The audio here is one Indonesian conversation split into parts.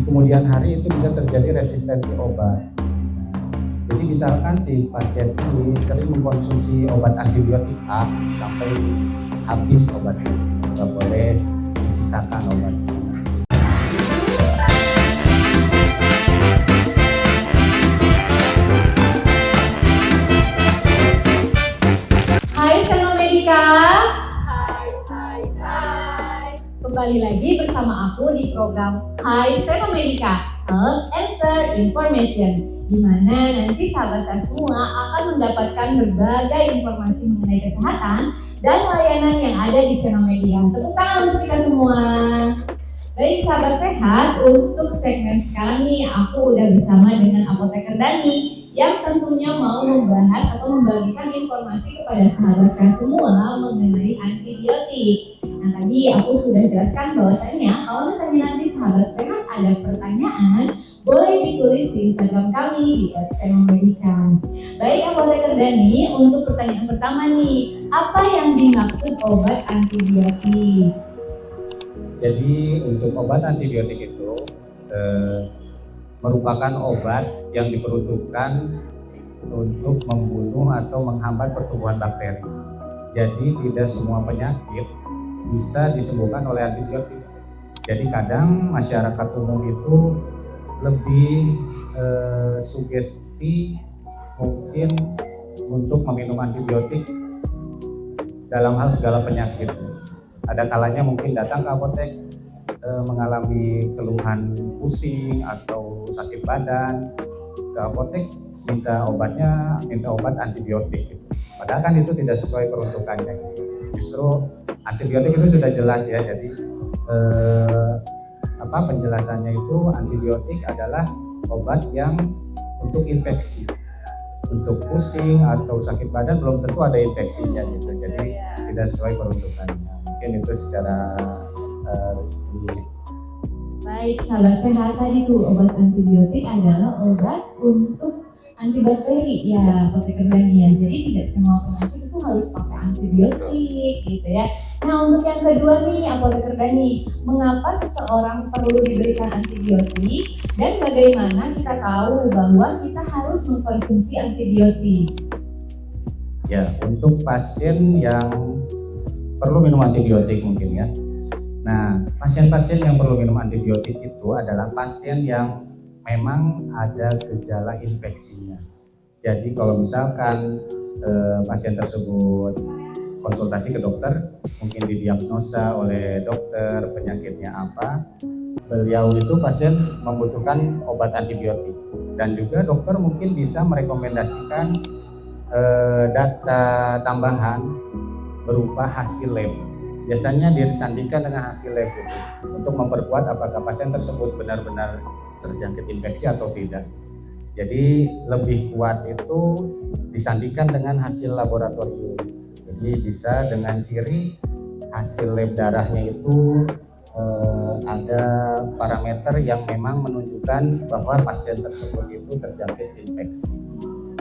kemudian hari itu bisa terjadi resistensi obat. Jadi misalkan si pasien ini sering mengkonsumsi obat antibiotik A sampai habis obatnya, nggak boleh disisakan obatnya. Hai Selma Medica. Hai. Kembali lagi bersama aku di program Hai Selma Medica, Health Answer Information, di mana nanti sahabat saya semua akan mendapatkan berbagai informasi mengenai kesehatan dan layanan yang ada di Selma Medica. Tepuk tangan untuk kita semua. Baik sahabat sehat, untuk segmen sekarang nih aku udah bersama dengan Apoteker Dani yang tentunya mau membahas atau membagikan informasi kepada sahabat sehat semua mengenai antibiotik. Nah tadi aku sudah jelaskan bahwasanya kalau misalnya nanti sahabat sehat ada pertanyaan, boleh ditulis di Instagram kami di @selmamedica. Baik Apoteker Dani, untuk pertanyaan pertama nih, apa yang dimaksud obat antibiotik? Jadi untuk obat antibiotik itu merupakan obat yang diperuntukkan untuk membunuh atau menghambat pertumbuhan bakteri. Jadi tidak semua penyakit bisa disembuhkan oleh antibiotik. Jadi kadang masyarakat umum itu lebih sugesti mungkin untuk meminum antibiotik dalam hal segala penyakit. Ada kalanya mungkin datang ke apotek mengalami keluhan pusing atau sakit badan, ke apotek minta obat antibiotik. Padahal kan itu tidak sesuai peruntukannya. Justru antibiotik itu sudah jelas ya. Jadi penjelasannya itu antibiotik adalah obat yang untuk infeksi. Untuk pusing atau sakit badan belum tentu ada infeksinya gitu. Jadi tidak sesuai peruntukannya. Mungkin itu secara Baik, sahabat sehat, tadi tuh obat antibiotik adalah obat untuk antibakteri ya, Apoteker Dani ya. Jadi tidak semua penyakit itu harus pakai antibiotik gitu ya. Nah untuk yang kedua nih Apoteker Dani, mengapa seseorang perlu diberikan antibiotik dan bagaimana kita tahu bahwa kita harus mengkonsumsi antibiotik? Ya, untuk pasien yang perlu minum antibiotik mungkin ya. Nah, pasien-pasien yang perlu minum antibiotik itu adalah pasien yang memang ada gejala infeksinya. Jadi kalau misalkan pasien tersebut konsultasi ke dokter, mungkin didiagnosa oleh dokter penyakitnya apa, beliau itu pasien membutuhkan obat antibiotik. Dan juga dokter mungkin bisa merekomendasikan data tambahan berupa hasil lab. Biasanya disandingkan dengan hasil lab itu untuk memperkuat apakah pasien tersebut benar-benar terjangkit infeksi atau tidak. Jadi lebih kuat itu disandingkan dengan hasil laboratorium. Jadi bisa dengan ciri hasil lab darahnya itu ada parameter yang memang menunjukkan bahwa pasien tersebut itu terjangkit infeksi.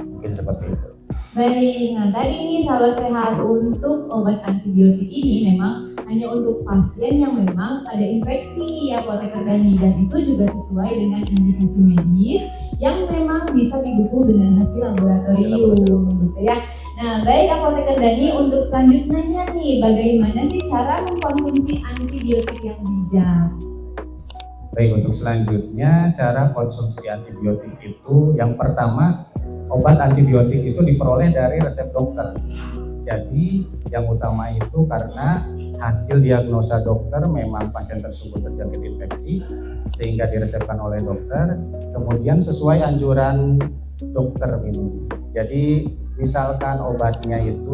Mungkin seperti itu. Baik, nah tadi ini sahabat sehat, untuk obat antibiotik ini memang hanya untuk pasien yang memang ada infeksi ya Apoteker Dani, dan itu juga sesuai dengan indikasi medis yang memang bisa didukung dengan hasil laboratorium gitu ya. Nah baik Apoteker Dani, untuk selanjutnya nih bagaimana sih cara mengkonsumsi antibiotik yang bijak? Baik, untuk selanjutnya cara konsumsi antibiotik itu yang pertama, obat antibiotik itu diperoleh dari resep dokter. Jadi yang utama itu karena hasil diagnosa dokter memang pasien tersebut terjangkit infeksi sehingga diresepkan oleh dokter, kemudian sesuai anjuran dokter minum. Jadi misalkan obatnya itu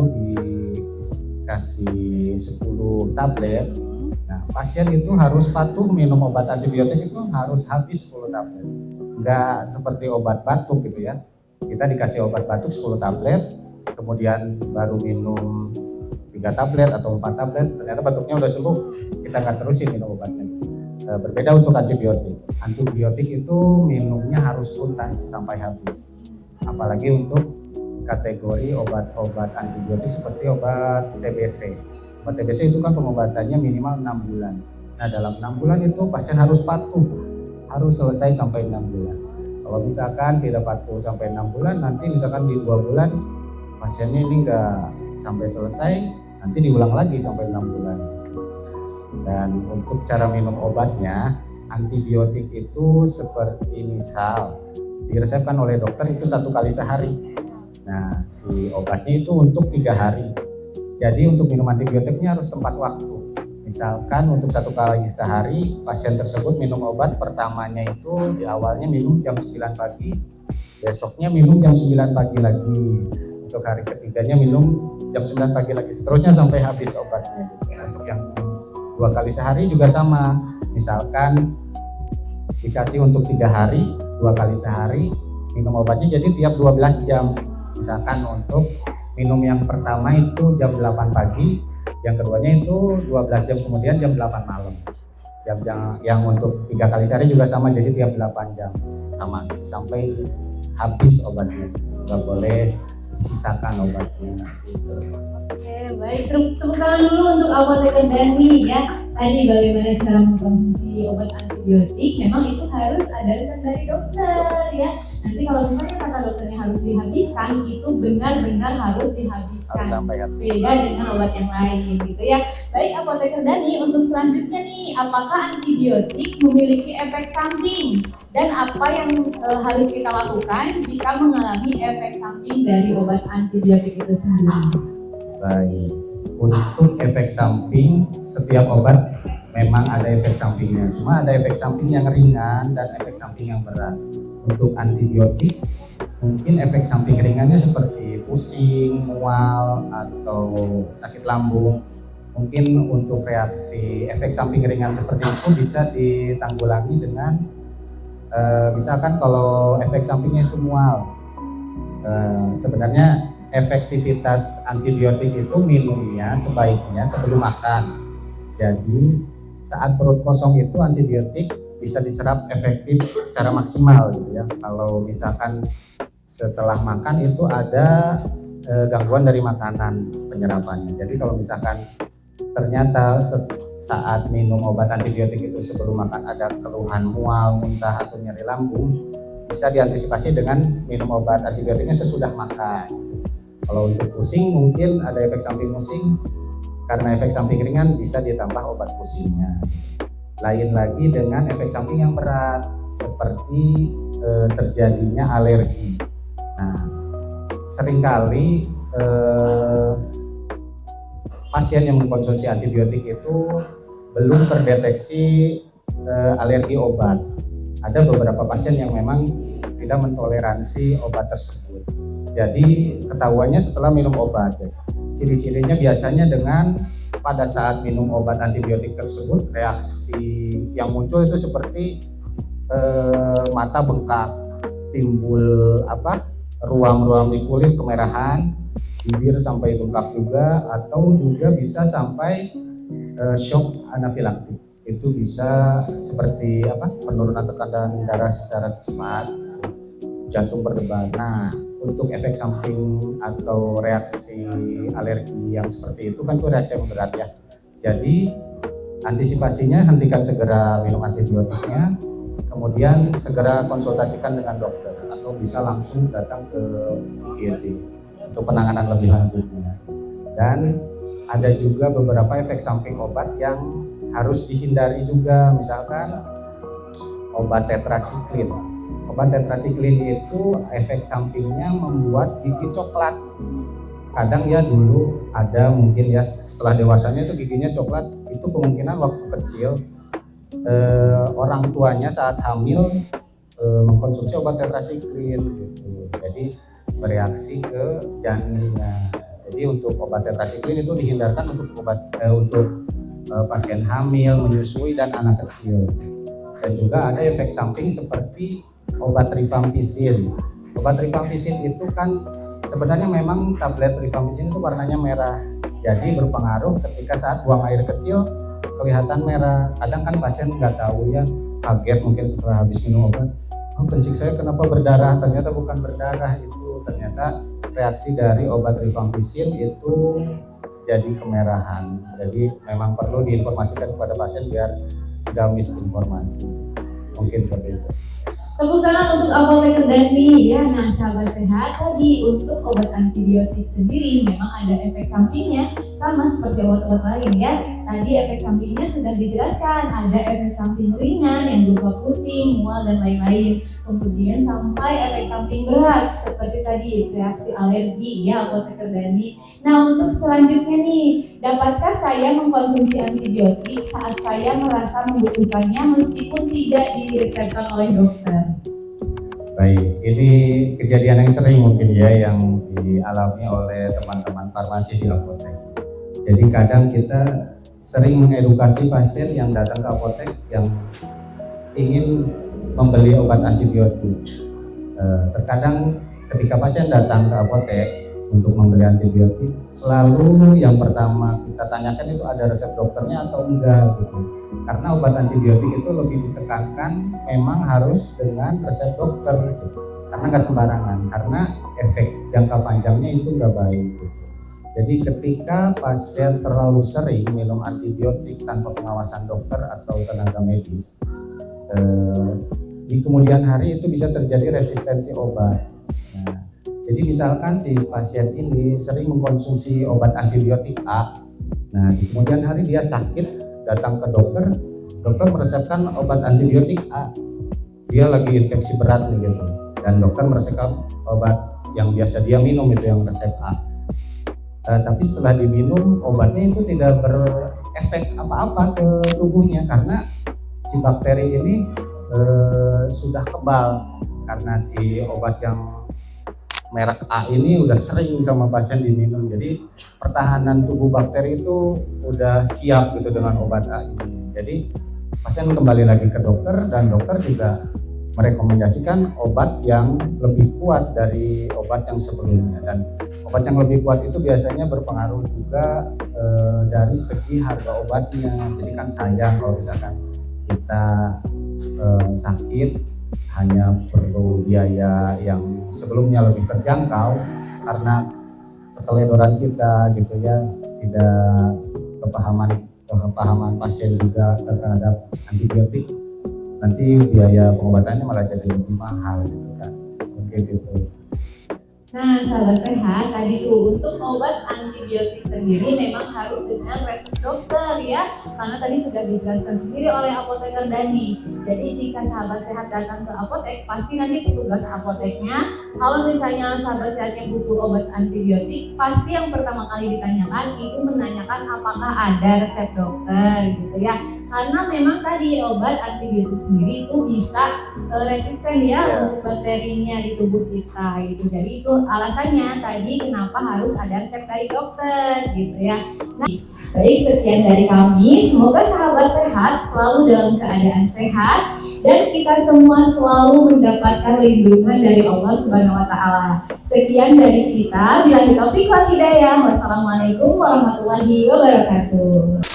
dikasih 10 tablet, nah pasien itu harus patuh minum obat antibiotik itu harus habis 10 tablet. Enggak seperti obat batuk gitu ya. Kita dikasih obat batuk 10 tablet, kemudian baru minum 3 tablet atau 4 tablet, ternyata batuknya udah sembuh, kita nggak terusin minum obatnya. Berbeda untuk antibiotik. Antibiotik itu minumnya harus tuntas sampai habis. Apalagi untuk kategori obat-obat antibiotik seperti obat TBC. Obat TBC itu kan pengobatannya minimal 6 bulan. Nah dalam 6 bulan itu pasien harus patuh harus selesai sampai 6 bulan. Kalau misalkan tidak patuh sampai 6 bulan, nanti misalkan di 2 bulan pasiennya ini nggak sampai selesai, nanti diulang lagi sampai 6 bulan. Dan untuk cara minum obatnya, antibiotik itu seperti misal diresepkan oleh dokter itu 1 kali sehari. Nah, si obatnya itu untuk 3 hari. Jadi untuk minum antibiotiknya harus tepat waktu. Misalkan untuk 1 kali sehari, pasien tersebut minum obat pertamanya itu di awalnya minum jam 9 pagi, besoknya minum jam 9 pagi lagi. Untuk hari ketiganya minum jam 9 pagi lagi, seterusnya sampai habis obatnya. Untuk yang 2 kali sehari juga sama. Misalkan dikasih untuk 3 hari, 2 kali sehari, minum obatnya jadi tiap 12 jam. Misalkan untuk minum yang pertama itu jam 8 pagi, yang keduanya itu 12 jam kemudian jam 8 malam. Yang untuk 3 kali sehari juga sama, jadi tiap 8 jam sama sampai habis obatnya. Nggak boleh disisakan obatnya gitu. Oke, baik. Tepuk tangan dulu untuk apoteker Dani ya. Tadi bagaimana cara mengkonsumsi obat antibiotik, memang itu harus ada resep dari dokter ya. Nanti kalau misalnya kata dokternya harus dihabiskan, itu benar-benar harus dihabiskan. Beda dengan obat yang lain gitu ya. Baik apoteker Dani, untuk selanjutnya nih, apakah antibiotik memiliki efek samping? Dan apa yang harus kita lakukan jika mengalami efek samping dari obat antibiotik itu sendiri? Baik, untuk efek samping setiap obat memang ada efek sampingnya. Cuma ada efek samping yang ringan dan efek samping yang berat. Untuk antibiotik mungkin efek samping ringannya seperti pusing, mual, atau sakit lambung. Mungkin untuk reaksi efek samping ringan seperti itu bisa ditanggulangi dengan misalkan kalau efek sampingnya itu mual, sebenarnya efektivitas antibiotik itu minumnya sebaiknya sebelum makan. Jadi saat perut kosong itu antibiotik bisa diserap efektif secara maksimal gitu ya. Kalau misalkan setelah makan itu ada gangguan dari makanan penyerapannya. Jadi kalau misalkan ternyata saat minum obat antibiotik itu sebelum makan ada keluhan mual, muntah atau nyeri lambung, bisa diantisipasi dengan minum obat antibiotiknya sesudah makan. Kalau untuk pusing mungkin ada efek samping pusing, karena efek samping ringan bisa ditambah obat pusingnya. Lain lagi dengan efek samping yang berat seperti terjadinya alergi. Nah, seringkali pasien yang mengkonsumsi antibiotik itu belum terdeteksi alergi obat. Ada beberapa pasien yang memang tidak mentoleransi obat tersebut. Jadi ketahuannya setelah minum obat. Ciri-cirinya biasanya dengan pada saat minum obat antibiotik tersebut, reaksi yang muncul itu seperti mata bengkak, timbul ruam-ruam di kulit kemerahan, bibir sampai bengkak juga, atau juga bisa sampai shock anafilaktik. Itu bisa seperti penurunan tekanan darah secara cepat, jantung berdebar. Nah, untuk efek samping atau reaksi alergi yang seperti itu kan itu reaksi yang berat ya. Jadi antisipasinya hentikan segera minum antibiotiknya, kemudian segera konsultasikan dengan dokter atau bisa langsung datang ke IGD untuk penanganan lebih lanjutnya. Dan ada juga beberapa efek samping obat yang harus dihindari juga, misalkan obat tetrasiklin. Obat tetrasiklin itu efek sampingnya membuat gigi coklat. Kadang ya dulu ada mungkin ya setelah dewasanya itu giginya coklat, itu kemungkinan waktu kecil orang tuanya saat hamil mengkonsumsi obat tetrasiklin gitu. Jadi bereaksi ke janinnya. Jadi untuk obat tetrasiklin itu dihindarkan untuk pasien hamil, menyusui dan anak kecil. Dan juga ada efek samping seperti obat rifampicin. Obat rifampicin itu kan sebenarnya memang tablet rifampicin itu warnanya merah. Jadi berpengaruh ketika saat buang air kecil kelihatan merah. Kadang kan pasien nggak tahu ya, kaget mungkin setelah habis minum obat. Oh, kencing saya kenapa berdarah? Ternyata bukan berdarah, itu ternyata reaksi dari obat rifampicin itu jadi kemerahan. Jadi memang perlu diinformasikan kepada pasien biar tidak misinformasi. Mungkin seperti itu. Tepuk tangan untuk apoteker Dani ya. Nah sahabat sehat, tadi untuk obat antibiotik sendiri memang ada efek sampingnya sama seperti obat-obat lain ya. Tadi efek sampingnya sudah dijelaskan, ada efek samping ringan yang berupa pusing, mual dan lain-lain. Kemudian sampai efek samping berat seperti tadi reaksi alergi ya apoteker Dani. Nah untuk selanjutnya nih, dapatkah saya mengkonsumsi antibiotik saat saya merasa membutuhkannya meskipun tidak diresepkan oleh dokter? Baik, ini kejadian yang sering mungkin ya yang dialami oleh teman-teman farmasi di apotek. Jadi kadang kita sering mengedukasi pasien yang datang ke apotek yang ingin membeli obat antibiotik. Terkadang ketika pasien datang ke apotek untuk membeli antibiotik, selalu yang pertama kita tanyakan itu ada resep dokternya atau enggak gitu. Karena obat antibiotik itu lebih ditekankan memang harus dengan resep dokter gitu. Karena nggak sembarangan, karena efek jangka panjangnya itu nggak baik gitu. Jadi ketika pasien terlalu sering minum antibiotik tanpa pengawasan dokter atau tenaga medis, di kemudian hari itu bisa terjadi resistensi obat. Nah, jadi misalkan si pasien ini sering mengkonsumsi obat antibiotik A, nah di kemudian hari dia sakit, datang ke dokter, dokter meresepkan obat antibiotik A, dia lagi infeksi berat nih gitu, dan dokter meresepkan obat yang biasa dia minum itu yang resep A. Tapi setelah diminum obatnya itu tidak berefek apa-apa ke tubuhnya karena si bakteri ini sudah kebal karena si obat yang merek A ini udah sering sama pasien diminum, jadi pertahanan tubuh bakteri itu udah siap gitu dengan obat A ini. Jadi pasien kembali lagi ke dokter dan dokter juga merekomendasikan obat yang lebih kuat dari obat yang sebelumnya, dan obat yang lebih kuat itu biasanya berpengaruh juga dari segi harga obatnya. Jadi kan sayang kalau misalkan kita sakit hanya perlu biaya yang sebelumnya lebih terjangkau karena keteledoran kita gitu ya, tidak kepahaman pasien juga terhadap antibiotik, nanti biaya pengobatannya malah jadi lebih mahal gitu kan. Oke gitu. Nah, sahabat sehat, tadi tuh untuk obat antibiotik sendiri memang harus dengan resep dokter ya, karena tadi sudah dijelaskan sendiri oleh apoteker Dani. Jadi jika sahabat sehat datang ke apotek, pasti nanti petugas apoteknya, kalau misalnya sahabat sehatnya butuh obat antibiotik, pasti yang pertama kali ditanyakan itu menanyakan apakah ada resep dokter gitu ya. Karena memang tadi obat antibiotik sendiri itu bisa resisten ya untuk bakterinya di tubuh kita gitu. Jadi itu alasannya tadi kenapa harus ada resep dari dokter gitu ya. Nah, baik, sekian dari kami. Semoga sahabat sehat selalu dalam keadaan sehat dan kita semua selalu mendapatkan lindungan dari Allah Subhanahu wa taala. Sekian dari kita. Billahi taufiq wal hidayah. Wassalamualaikum warahmatullahi wabarakatuh.